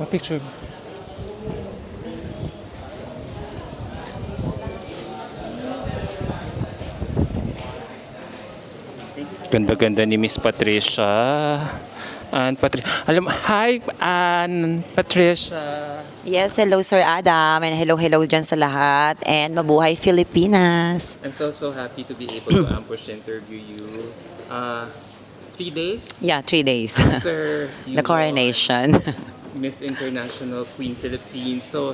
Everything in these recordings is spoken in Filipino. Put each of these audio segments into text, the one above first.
Picture. Ganda-ganda ni Miss Patricia. And Patricia. Hi, Ann, Patricia. Yes, hello Sir Adam and hello dyan sa lahat and mabuhay Pilipinas. I'm so happy to be able to ambush interview you. 3 days Yeah, 3 days. after you The coronation. won Miss International Queen Philippines. So,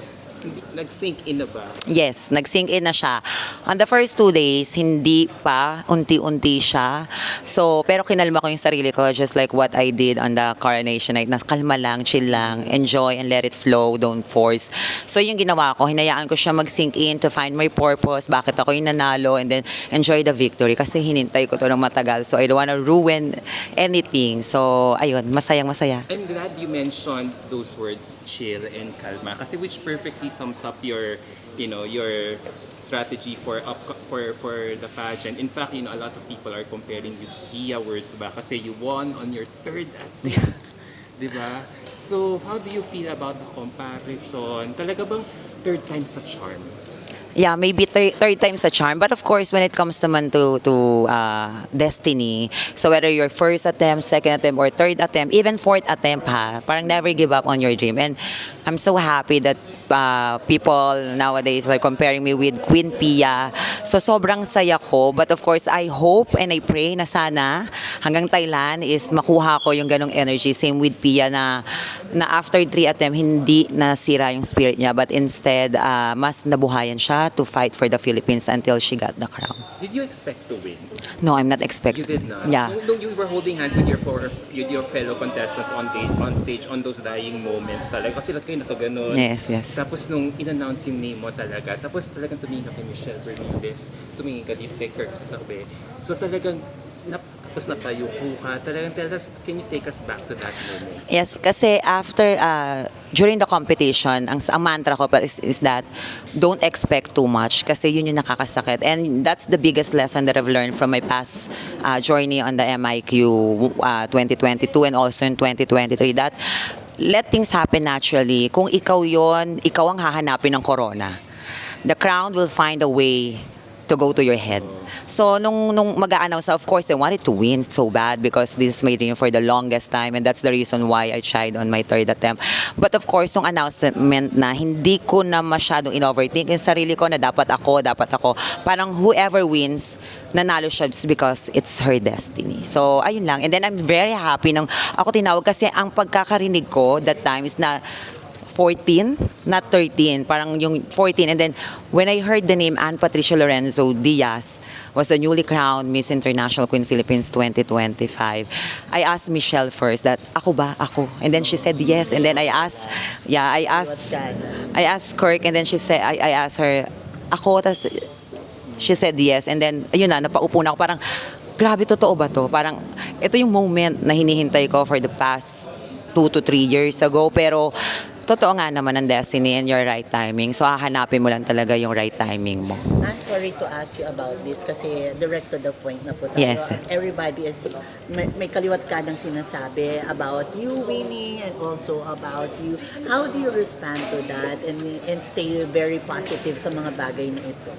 nag-sync in na ba? Yes, nag-sink in na siya. On the first 2 days, hindi pa, unti-unti siya. So, pero kinalma ko yung sarili ko just like what I did on the coronation night. Kalma lang, chill lang, enjoy and let it flow, don't force. So, yung ginawa ko, hinayaan ko siya mag-sink in to find my purpose, bakit ako yung nanalo, and then enjoy the victory. Kasi hinintay ko to ng matagal. So, I don't wanna ruin anything. So, ayun, masayang-masaya. I'm glad you mentioned those words, chill and kalma, kasi which perfectly sums up your strategy for the pageant. In fact, a lot of people are comparing with Gia words ba kasi you won on your third attempt, 'di ba? So, how do you feel about the comparison? Talaga bang third time's a charm? Yeah, maybe third time's a charm. But of course, when it comes naman to destiny, so whether your first attempt, second attempt, or third attempt, even fourth attempt parang never give up on your dream. And I'm so happy that people nowadays are comparing me with Queen Pia. So sobrang saya ko. But of course, I hope and I pray na sana hanggang Thailand is makuha ko yung ganong energy. Same with Pia na after 3 attempt, hindi nasira yung spirit niya. But instead, mas nabuhayan siya to fight for the Philippines until she got the crown. Did you expect to win? No, I'm not You expecting. did not? Yeah. Nung you were holding hands with your fellow contestants on stage on those dying moments talaga. Kasi lahat kayo nakaganon. Yes, yes. Tapos nung in-announce yung name mo talaga, tapos talagang tumingin ka kay Michelle Bermudez, tumingin ka dito kay Kirk sa tabi. So talagang, tapos natayo ka. Talagang tell us, can you take us back to that moment? Yes, kasi after, during the competition, ang mantra ko pa is that don't expect too much kasi yun yung nakakasakit. And that's the biggest lesson that I've learned from my past journey on the MIQ 2022 and also in 2023 that let things happen naturally. Kung ikaw yon, ikaw ang hahanapin ng corona. The crown will find a way to go to your head. So, nung mag-a-announce, of course, I wanted to win so bad because this is my dream for the longest time and that's the reason why I tried on my third attempt. But of course, nung announcement na, hindi ko na masyadong in-overthink yung sarili ko na dapat ako. Parang whoever wins, nanalo siya just because it's her destiny. So, ayun lang. And then I'm very happy nung ako tinawag kasi ang pagkakarinig ko that time is na 14, not 13, parang yung 14. And then, when I heard the name Ann Patricia Lorenzo Diaz was the newly crowned Miss International Queen Philippines 2025, I asked Michelle first that, ako ba? Ako. And then she said yes. And then I asked Kirk, and then she said, I asked her, ako, tas she said yes. And then, ayun na, napaupo na ako. Parang, grabe, totoo ba to? Parang, ito yung moment na hinihintay ko for the past 2 to 3 years ago. Pero, totoo nga naman ang destiny and your right timing. So, hahanapin mo lang talaga yung right timing mo. I'm sorry to ask you about this kasi direct to the point na po tayo. Yes. Everybody is, may kaliwat ka ng sinasabi about you winning and also about you. How do you respond to that and stay very positive sa mga bagay na ito?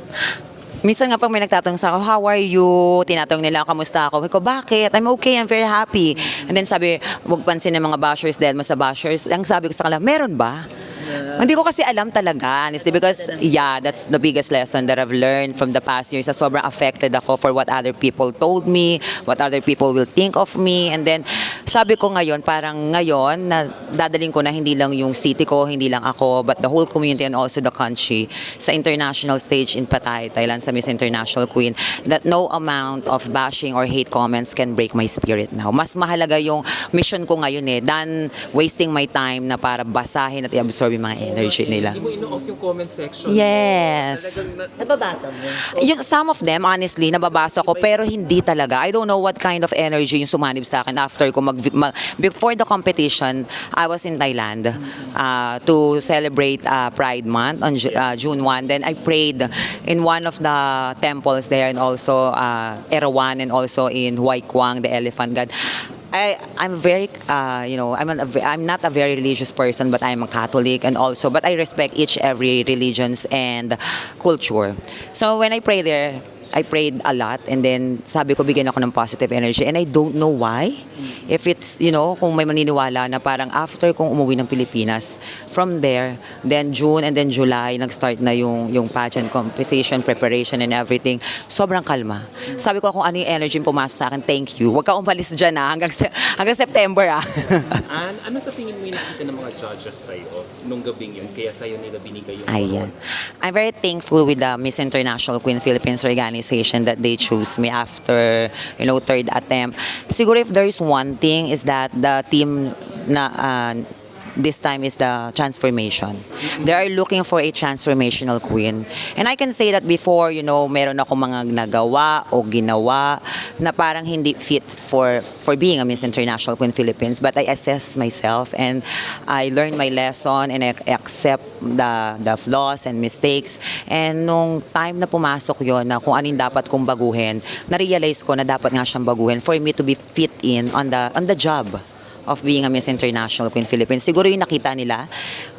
Minsan nga pag may nagtatanong sa ako, how are you? Tinatanong nila, kamusta ako? Sabi ko, bakit? I'm okay, I'm very happy. And then sabi, huwag pansin ng mga bashers dahil mas sa bashers. Ang sabi ko sa kanila, meron ba? Hindi ko kasi alam talaga, honestly, because that's the biggest lesson that I've learned from the past years. Sobrang affected ako for what other people told me, what other people will think of me. And then, sabi ko ngayon, parang ngayon, na dadaling ko na hindi lang yung city ko, hindi lang ako, but the whole community and also the country sa international stage in Pattaya, Thailand, sa Miss International Queen, that no amount of bashing or hate comments can break my spirit now. Mas mahalaga yung mission ko ngayon than wasting my time na para basahin at i-absorb yung mga energy nila. Hindi mo ino-off yung comment section. Yes. Nababasa mo? Yung some of them, honestly, nababasa ko, pero hindi talaga. I don't know what kind of energy yung sumanib sa akin after ko before the competition, I was in Thailand to celebrate Pride Month on June 1. Then I prayed in one of the temples there and also Erawan and also in Huay Quang, the Elephant God. I'm very I'm not a very religious person, but I'm a Catholic, and also but I respect each every religions and culture. So when I pray there, I prayed a lot, and then sabi ko bigyan ako ng positive energy, and I don't know why. If it's, kung may maniniwala na parang after kong umuwi ng Pilipinas, from there, then June and then July, nag-start na yung pageant competition, preparation and everything. Sobrang kalma. Sabi ko kung ano yung energy yung pumasok sa akin, thank you. Huwag ka umalis dyan hanggang September Ano sa tingin mo yung nakita ng mga judges sa'yo nung gabing yun? Kaya sa'yo nila binigay yung Ayan. I'm very thankful with the Miss International Queen Philippines organization that they chose me after, third attempt. Siguro if there's one thing is that the team na this time is the transformation. They are looking for a transformational queen. And I can say that before, meron ako mga nagawa o ginawa na parang hindi fit for being a Miss International Queen Philippines. But I assess myself and I learn my lesson and I accept the flaws and mistakes. And nung time na pumasok yon na kung anong dapat kong baguhin, na-realize ko na dapat nga siyang baguhin for me to be fit in on the job of being a Miss International Queen Philippines. Siguro yung nakita nila,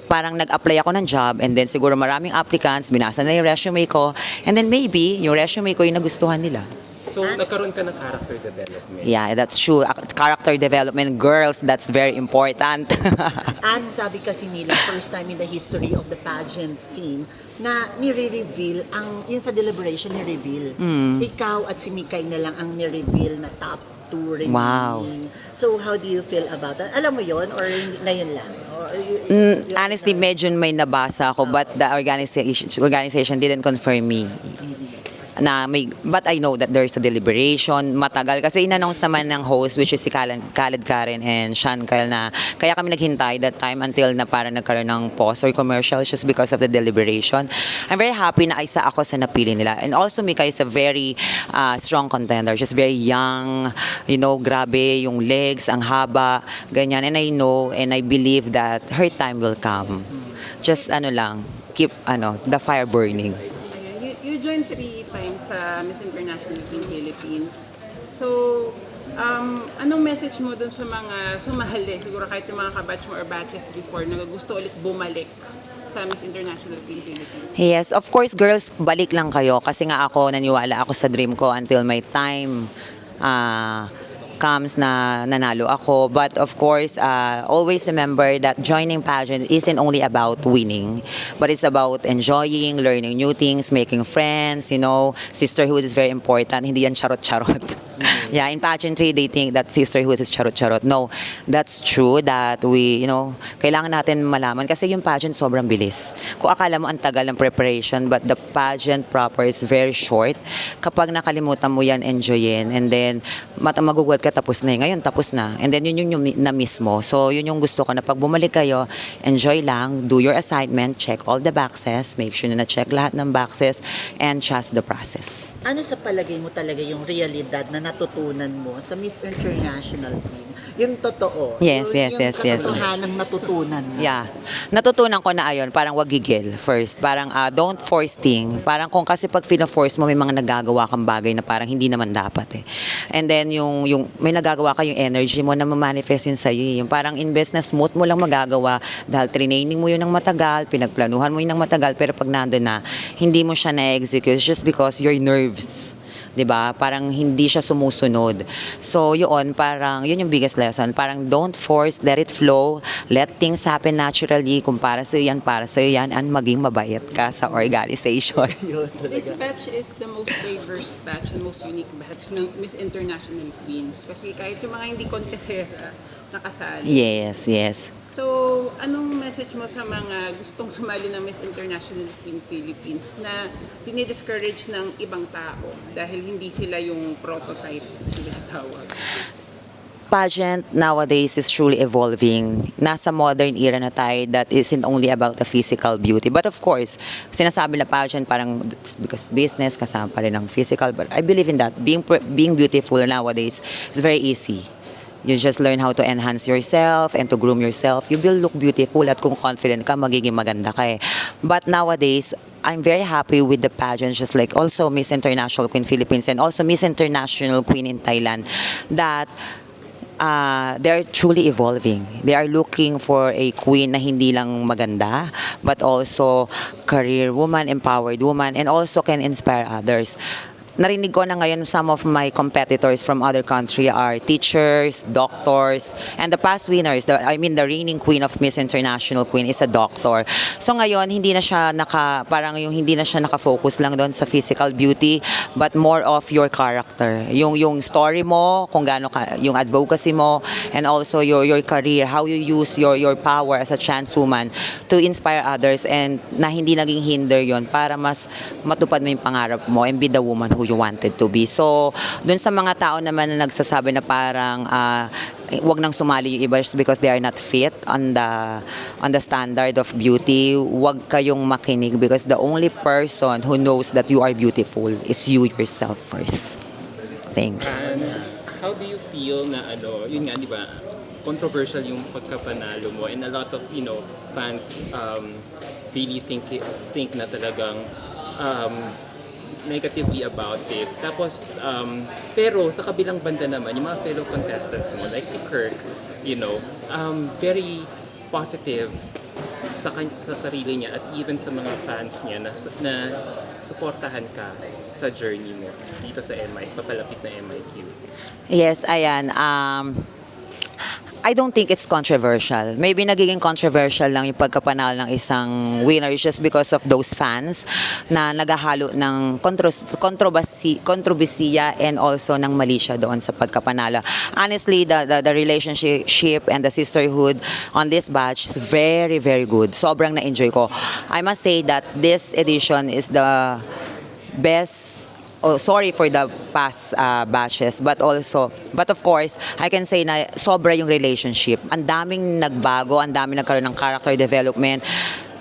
parang nag-apply ako ng job and then siguro maraming applicants, binasa nila yung resume ko, and then maybe yung resume ko yung nagustuhan nila. So, nagkaroon ka ng character development. Yeah, that's true. Character development, girls, that's very important. And sabi kasi nila, first time in the history of the pageant scene na nire-reveal, yun sa deliberation ni-reveal. Ikaw at si Mikay na lang ang ni-reveal na top 2 remaining. Wow. So how do you feel about that? Alam mo yon or na yun lang? Or, Honestly, medyo may nabasa ako, but the organization didn't confirm me. But I know that there's a deliberation, matagal. Kasi in-announce naman ng host, which is si Khaled Karen and Sean Kyle, na kaya kami naghintay that time until na parang nagkaroon ng pause or commercial just because of the deliberation. I'm very happy na isa ako sa napili nila. And also, Mika is a very strong contender. She's very young, grabe yung legs, ang haba, ganyan. And I know and I believe that her time will come. Just keep the fire burning. You joined 3 times sa Miss International Queen Philippines. So, anong message mo dun sa mga sumahali? Siguro kahit yung mga kabatch mo or batches before na gusto ulit bumalik sa Miss International Queen Philippines? Yes, of course, girls, balik lang kayo. Kasi nga ako, naniwala ako sa dream ko until my time comes na nanalo ako. But of course, always remember that joining pageant isn't only about winning, but it's about enjoying, learning new things, making friends, sisterhood is very important. Hindi yan charot-charot. Yeah, in pageantry, they think that sisterhood is charot-charot. No, that's true that we, kailangan natin malaman kasi yung pageant sobrang bilis. Kung akala mo ang tagal ng preparation, but the pageant proper is very short. Kapag nakalimutan mo yan, enjoyin. And then, magugulat ka, tapos na. Ngayon, tapos na. And then, yun yung na-miss mo. So, yun yung gusto ko na pag bumalik kayo, enjoy lang, do your assignment, check all the boxes, make sure na na-check lahat ng boxes, and trust the process. Ano sa palagay mo talaga yung realidad na natutunan mo sa Miss International Queen? Yung totoo. Yes. Yung katotohanang natutunan mo. Yeah. Natutunan ko na ayon, parang wag gigil first. Parang don't force thing. Parang kung kasi pag fina-force mo, may mga nagagawa kang bagay na parang hindi naman dapat eh. And then yung may nagagawa ka, yung energy mo na ma-manifest yun sa'yo. Yung parang invest na smooth mo lang magagawa dahil training mo yun ng matagal, pinagplanuhan mo yun ng matagal, pero pag nandun na, hindi mo siya na-execute just because your nerves. 'Di ba? Parang hindi siya sumusunod. So, yun yung biggest lesson. Parang don't force, let it flow, let things happen naturally. Kung para sa'yo yan, and maging mabait ka sa organization. This batch is the most diverse batch and most unique batch ng Miss International Queens. Kasi kahit yung mga hindi contestera nakasali. Yes. So, anong message mo sa mga gustong sumali ng Miss International Queen Philippines na dinidiscourage ng ibang tao dahil hindi sila yung prototype na tawag? Pageant nowadays is truly evolving. Nasa modern era na tayo that isn't only about the physical beauty. But of course, sinasabi na pageant parang because business kasama pa rin ng physical. But I believe in that. Being beautiful nowadays is very easy. You just learn how to enhance yourself and to groom yourself. You will look beautiful at kung confident ka, magiging maganda ka eh. But nowadays, I'm very happy with the pageants, just like also Miss International Queen Philippines and also Miss International Queen in Thailand, that they're truly evolving. They are looking for a queen na hindi lang maganda, but also career woman, empowered woman, and also can inspire others. Narinig ko na ngayon some of my competitors from other country are teachers, doctors, and the past winners, the reigning queen of Miss International Queen is a doctor. So ngayon, hindi na siya naka-focus lang doon sa physical beauty, but more of your character. Yung story mo, kung gaano ka, yung advocacy mo, and also your career, how you use your power as a trans woman to inspire others, and na hindi naging hinder yon para mas matupad mo yung pangarap mo and be the woman who you wanted to be. So, dun sa mga tao naman na nagsasabi na parang wag nang sumali yung iba just because they are not fit on the standard of beauty, wag kayong makinig because the only person who knows that you are beautiful is you yourself first. Thank you. And how do you feel na yun nga, di ba, controversial yung pagkapanalo mo and a lot of, fans really think na talagang negatively about it. Tapos, pero sa kabilang banda naman, yung mga fellow contestants mo, like si Kirk, very positive sa sarili niya at even sa mga fans niya na suportahan ka sa journey mo dito sa papalapit na MIQ. Yes, ayan. I don't think it's controversial. Maybe nagiging controversial lang yung pagkapanalo ng isang winner just because of those fans na naghahalo ng kontrobersiya and also ng mali siya doon sa pagkapanalo. Honestly, the relationship and the sisterhood on this batch is very, very good. Sobrang na-enjoy ko. I must say that this edition is the best. Oh, sorry for the past batches, but of course, I can say na sobra yung relationship. Ang daming nagbago, ang daming nagkaroon ng character development.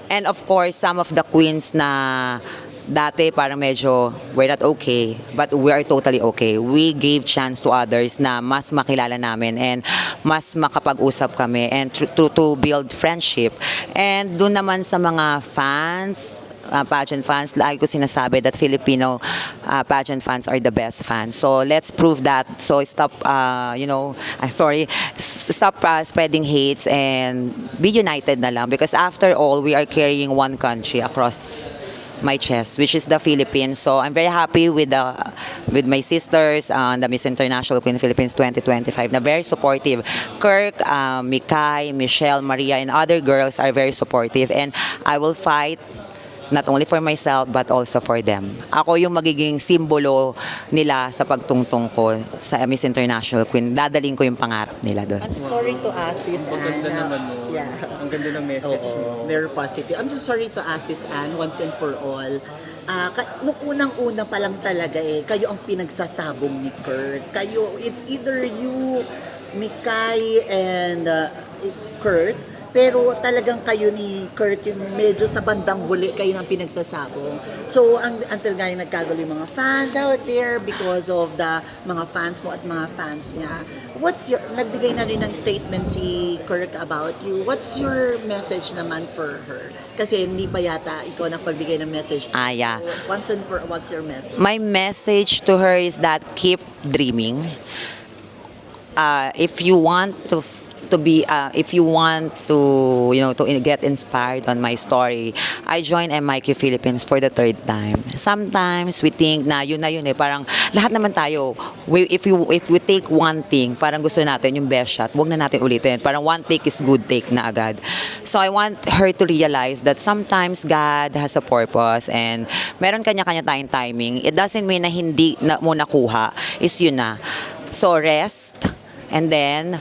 And of course, some of the queens na dati parang medyo we're not okay, but we are totally okay. We gave chance to others na mas makilala namin and mas makapag-usap kami and to build friendship. And doon naman sa mga fans, pageant fans, lagi ko sinasabi that Filipino pageant fans are the best fans. So let's prove that. So stop, stop spreading hates and be united na lang because after all, we are carrying one country across my chest, which is the Philippines. So I'm very happy with my sisters, the Miss International Queen Philippines 2025, na very supportive. Kirk, Mikay, Michelle, Maria, and other girls are very supportive, and I will fight not only for myself but also for them. Ako yung magiging simbolo nila sa pagtungtong ko sa Miss International Queen. Dadaling ko yung pangarap nila doon. I'm sorry to ask this, Ang ganda Anne. naman mo. Yeah. Ang ganda ng message mo. Very positive. I'm so sorry to ask this, Anne, once and for all. Nung unang-una pa lang talaga kayo ang pinagsasabong ni Kurt. It's either you, Mikay, and Kurt. Pero talagang kayo ni Kurt yung medyo sa bandang huli kayo ng pinagsasabong. So until ngayon nagkagulo yung mga fans out there because of the mga fans mo at mga fans niya. Nagbigay na rin ng statement si Kurt about you. What's your message naman for her? Kasi hindi pa yata ikaw nagbigay ng message. Yeah. So, what's your message? My message to her is that keep dreaming. If you want to get inspired on my story, I joined MIQ Philippines for the third time. Sometimes we think na yun parang lahat naman tayo, if we take one thing, parang gusto natin yung best shot, wag na natin ulitin. Parang one take is good take na agad. So I want her to realize that sometimes God has a purpose and meron kanya-kanya tayong timing. It doesn't mean na hindi na mo nakuha, is yun na. So rest, and then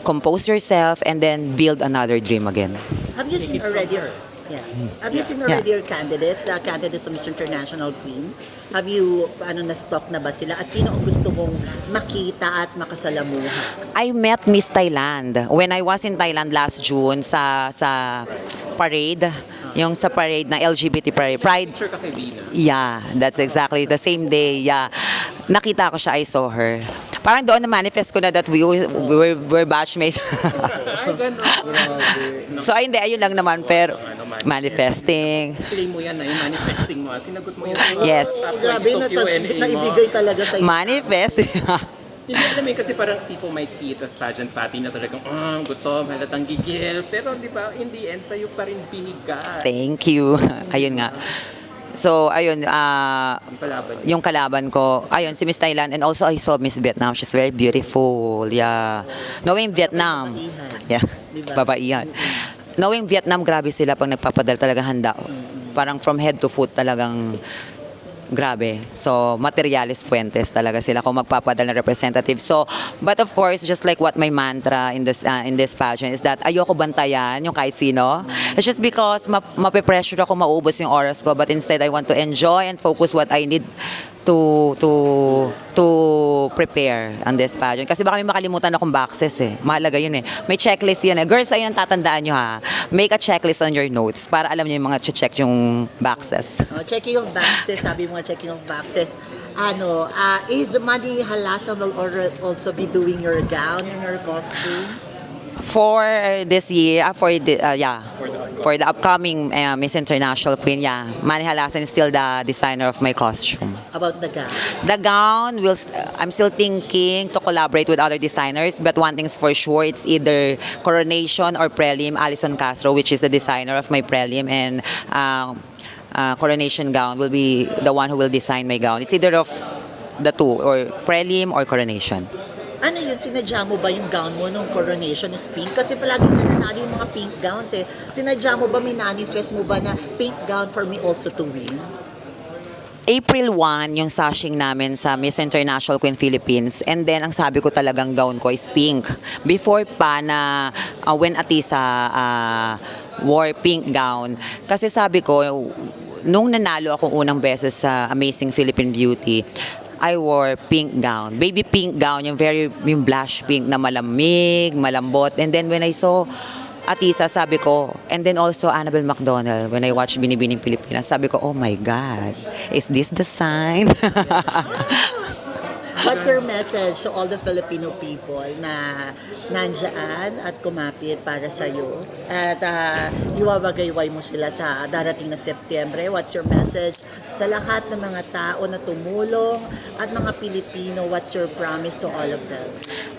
compose yourself, and then build another dream again. Have you seen already? Yeah. Have you seen already your candidates, the candidates of Miss International Queen? Have you, na-stock na ba sila? At sino ang gusto mong makita at makasalamuha? I met Miss Thailand when I was in Thailand last June sa parade. Yung sa parade na LGBT parade. Pride. Picture ka kay Vina. Yeah, that's exactly the same day. Yeah. Nakita ko siya, I saw her. Parang doon na manifest ko na that we were batchmates. Ay, gano'n. So hindi, ayun lang naman, pero manifesting. Claim mo yan na yung manifesting mo. Sinagot mo yan. Yes. Tapos Grabe, ito Q&A mo. naibigay talaga sa Manifest. Hindi alam mo yun, kasi parang people might see it as pageant patty na talagang, gutom, halatang gigil. Pero di ba, in the end, sa'yo pa rin binigay. Thank you. Ayun nga. So, ayun, Yung palaban. yung kalaban ko, ayun, si Miss Thailand, and also I saw Miss Vietnam. She's very beautiful. Yeah. Knowing Vietnam. Yeah. Diba? Babaihan. Knowing Vietnam, grabe sila pag nagpapadala, talaga handa. Parang from head to foot talagang grabe. So, materialis fuentes talaga sila kung magpapadala ng representative. So, but of course, just like what my mantra in this pageant is that ayoko bantayan yung kahit sino. It's just because mape-pressure ako maubos yung oras ko, but instead I want to enjoy and focus what I need to prepare on this pageant. Kasi baka may makalimutan akong boxes eh. Mahalaga yun eh. May checklist yun eh. Girls, ayun ang tatandaan nyo ha. Make a checklist on your notes para alam nyo yung mga check yung boxes. Checking of boxes, sabi mo nga, checking of boxes. Is Manny Halasa will also be doing your gown and your costume? For this year, for the upcoming Miss International Queen, yeah, Manny Halasan is still the designer of my costume. About the gown? The gown, I'm still thinking to collaborate with other designers, but one thing's for sure, it's either Coronation or Prelim. Alison Castro, which is the designer of my Prelim, and Coronation gown will be the one who will design my gown. It's either of the two, or Prelim or Coronation. Ano yun, sinadya mo ba yung gown mo nung coronation is pink? Kasi palaging nananalo yung mga pink gowns eh. Sinadya mo ba, manifest mo ba na pink gown for me also to win? April 1, yung sashing namin sa Miss International Queen Philippines. And then, ang sabi ko talagang gown ko is pink. Before pa na when Atisa wore pink gown. Kasi sabi ko, nung nanalo akong unang beses sa Amazing Philippine Beauty, I wore pink gown. Baby pink gown, yung blush pink na malamig, malambot. And then when I saw Atisa, sabi ko, and then also Annabelle McDonald, when I watched Binibining Pilipinas, sabi ko, oh my God, is this the sign? What's your message to all the Filipino people na nandyan at kumapit para sa'yo? At iwawagayway mo sila sa darating na Setyembre. What's your message sa lahat ng mga tao na tumulong at mga Pilipino? What's your promise to all of them?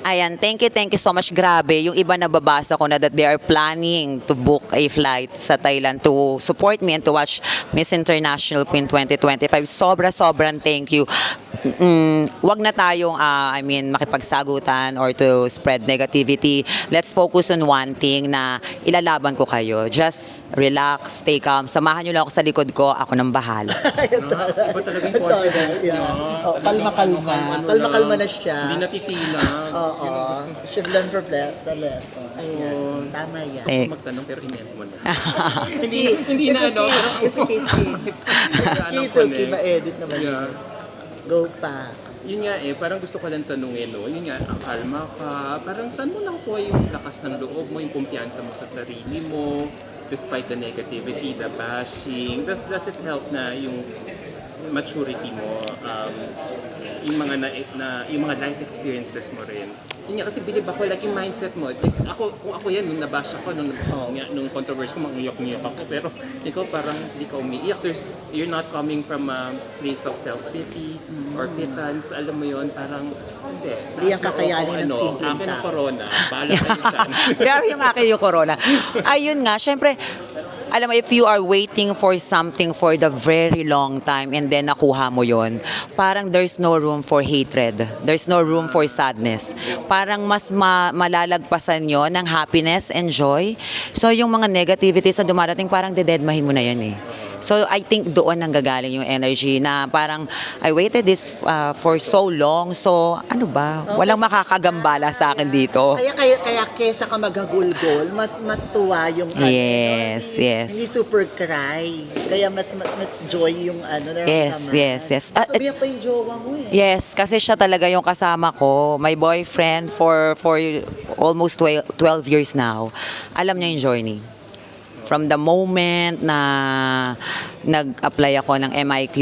Ayan, thank you so much. Grabe, yung iba nababasa ko na that they are planning to book a flight sa Thailand to support me and to watch Miss International Queen 2025. Sobrang thank you. Wag na tayong makipagsagutan or to spread negativity. Let's focus on one thing na ilalaban ko kayo. Just relax, stay calm. Samahan nyo lang ako sa likod ko. Ako nang bahala. Iba talaga yung confidence niya. Kalma-kalma. Kalma-kalma na siya. Hindi natitinag. Oo. Should learn from the lesson. Ayan. Tama yan. Eh, Magtanong pero inend mo na. Hindi na, ano. It's okay. It's okay. Ma-edit naman. Yeah. Go pa. Yun nga parang gusto ko lang tanungin, no? Yun nga, kalma ka. Parang saan mo lang kuha yung lakas ng loob mo, yung kumpiyansa mo sa sarili mo, despite the negativity, the bashing. Does it help na yung maturity mo, yung mga life experiences mo rin? Yun nga, kasi bilib ako, like yung mindset mo, like, kung ako yan, nung nabash ako, nung controversy ko, mangiyak-ngiyak ako, pero ikaw parang hindi ka umiiyak. You're not coming from a place of self-pity or pittance, alam mo yun, parang hindi. Hindi ang kakayanin ng simpleng Akin ang tao. corona, bahala kayo dyan. Grabe yung akin yung corona. Ayun nga, syempre, alam mo, if you are waiting for something for the very long time and then nakuha mo yon, parang there's no room for hatred. There's no room for sadness. Parang mas malalagpasan yon ng happiness and joy. So yung mga negativities na dumarating, parang dededmahin mo na yan eh. So I think doon nanggagaling yung energy na parang I waited this for so long. So ano ba? Walang makakagambala sa akin dito. Kaya kesa ka maghagulgol, mas matuwa yung Yes, hindi, yes. Hindi super cry. Kaya mas joy yung nararamdaman. Yes. Sabihan pa yung jowa mo eh. Yes, kasi siya talaga yung kasama ko. My boyfriend for almost 12 years now. Alam niya yung journey. From the moment na nag-apply ako ng MIQ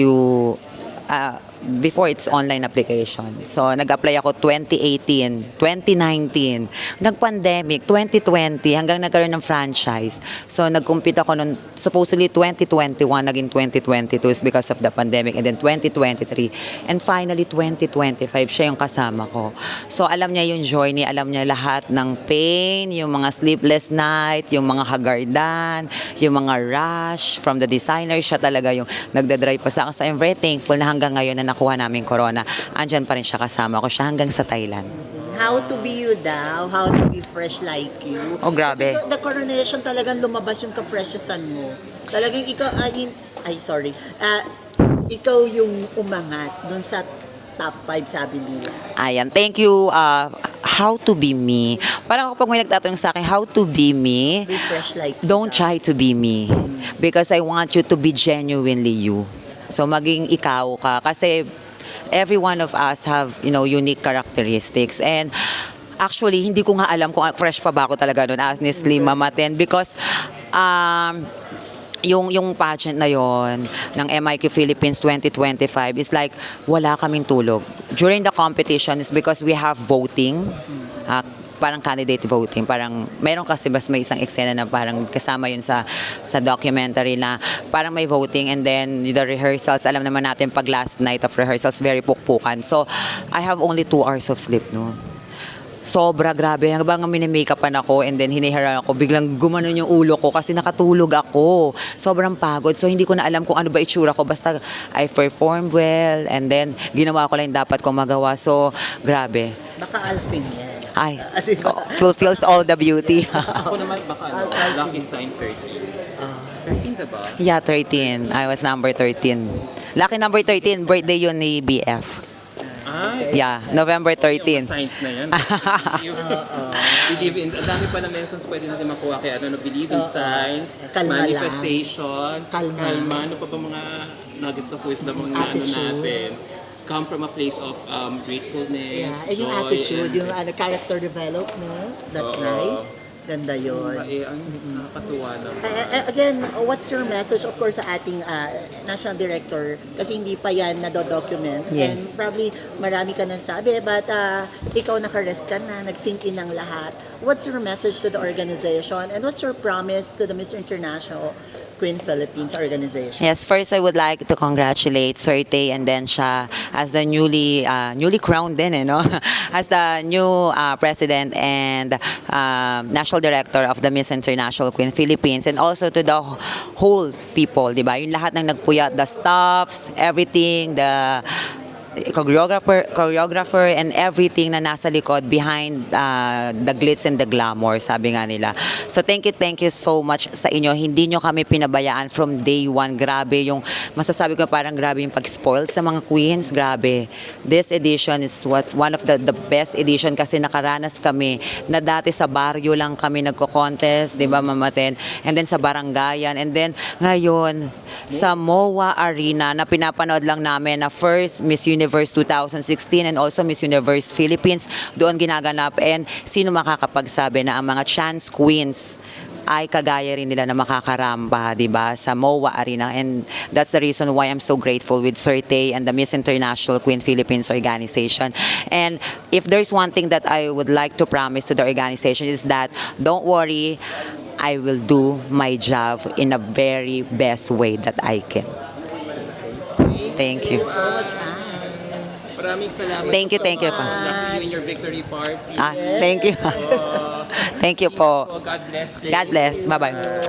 before it's online application. So, nag-apply ako 2018, 2019, nag-pandemic, 2020, hanggang nagkaroon ng franchise. So, nag-compete ako noon, supposedly 2021, naging 2022 is because of the pandemic, and then 2023. And finally, 2025, siya yung kasama ko. So, alam niya yung journey, alam niya lahat ng pain, yung mga sleepless night, yung mga hagardan, yung mga rush from the designer. Siya talaga yung nagdadrive pa sa akin. So, I'm very thankful na hanggang ngayon na nakuha namin corona, andyan pa rin siya, kasama ko siya hanggang sa Thailand. How to be you daw, how to be fresh like you. Oh, grabe. Kasi the coronation talagang lumabas yung ka-freshesan mo. Talagang ikaw, ikaw yung umangat dun sa top 5 sabi nila. Ayan, thank you. How to be me. Parang kapag may nagtatanong sa akin, how to be me, Be fresh like you. don't try to be me. Because I want you to be genuinely you. So maging ikaw ka. Kasi every one of us have, unique characteristics. And actually, hindi ko nga alam kung fresh pa ba ako talaga noon, honestly, Mama Ten. Because, yung pageant na yon ng MIQ Philippines 2025 is like wala kaming tulog. During the competition is because we have voting, parang candidate voting, parang meron kasi bas may isang eksena na parang kasama yun sa documentary na parang may voting, and then the rehearsals, alam naman natin pag last night of rehearsals very pukpukan. So I have only 2 hours of sleep noon. Sobra, grabe. Hanggang mini-makeupan ako, and then hinihiran ako. Biglang gumanon yung ulo ko kasi nakatulog ako. Sobrang pagod. So, hindi ko na alam kung ano ba itsura ko. Basta, I performed well, and then, ginawa ko lang yung dapat kong magawa. So, grabe. Baka Alvin yan. Ay, fulfills all the beauty. Ako naman baka lucky sign 13. 13 na ba? Yeah, 13. I was number 13. Lucky number 13, birthday yun ni BF. Ay, Yeah, November yung 13. signs na yan. Believe in, ang dami pa ng lessons pwede natin makuha. Kaya believe in signs, Kalma lang. manifestation, Kalma. ano pa ba mga nuggets of wisdom ang Attitude. natin. Come from a place of gratefulness, Yeah, and yung joy, attitude, and- yung character development, that's Oo. nice. Ganda yun. Nakakatuwa naman. Again, what's your message, of course, sa ating national director? Kasi hindi pa yan nado-document. Yes. And probably marami ka nang sabi, but ikaw nakarest ka na, nag-sync in ang lahat. What's your message to the organization? And what's your promise to the Mr. International Queen Philippines organization? Yes, first I would like to congratulate Sir Tay and then siya as the newly crowned din, no? As the new president and national director of the Miss International Queen Philippines, and also to the whole people, di ba? Yung lahat ng nagpuyat, the staffs, everything, the choreographer and everything na nasa likod behind the glitz and the glamour, sabi nga nila. So thank you so much sa inyo. Hindi nyo kami pinabayaan from day one. Grabe yung, masasabi ko parang grabe yung pag-spoiled sa mga queens. Grabe. This edition is one of the best edition kasi nakaranas kami na dati sa baryo lang kami nagko-contest, di ba, Mama Ten? And then sa barangayan. And then ngayon, sa MOA Arena na pinapanood lang namin na first Miss Universe 2016 and also Miss Universe Philippines, doon ginaganap. And sino makakapagsabi na ang mga chance queens ay kagaya rin nila na makakaramba, di ba, sa MOA Arena. And that's the reason why I'm so grateful with Sir Tay and the Miss International Queen Philippines organization. And if there's one thing that I would like to promise to the organization is that, don't worry, I will do my job in a very best way that I can. Thank you. So much, Maraming salamat. Thank you. See you in your victory party. Thank you. Thank you po. God bless you. God bless. Bye-bye.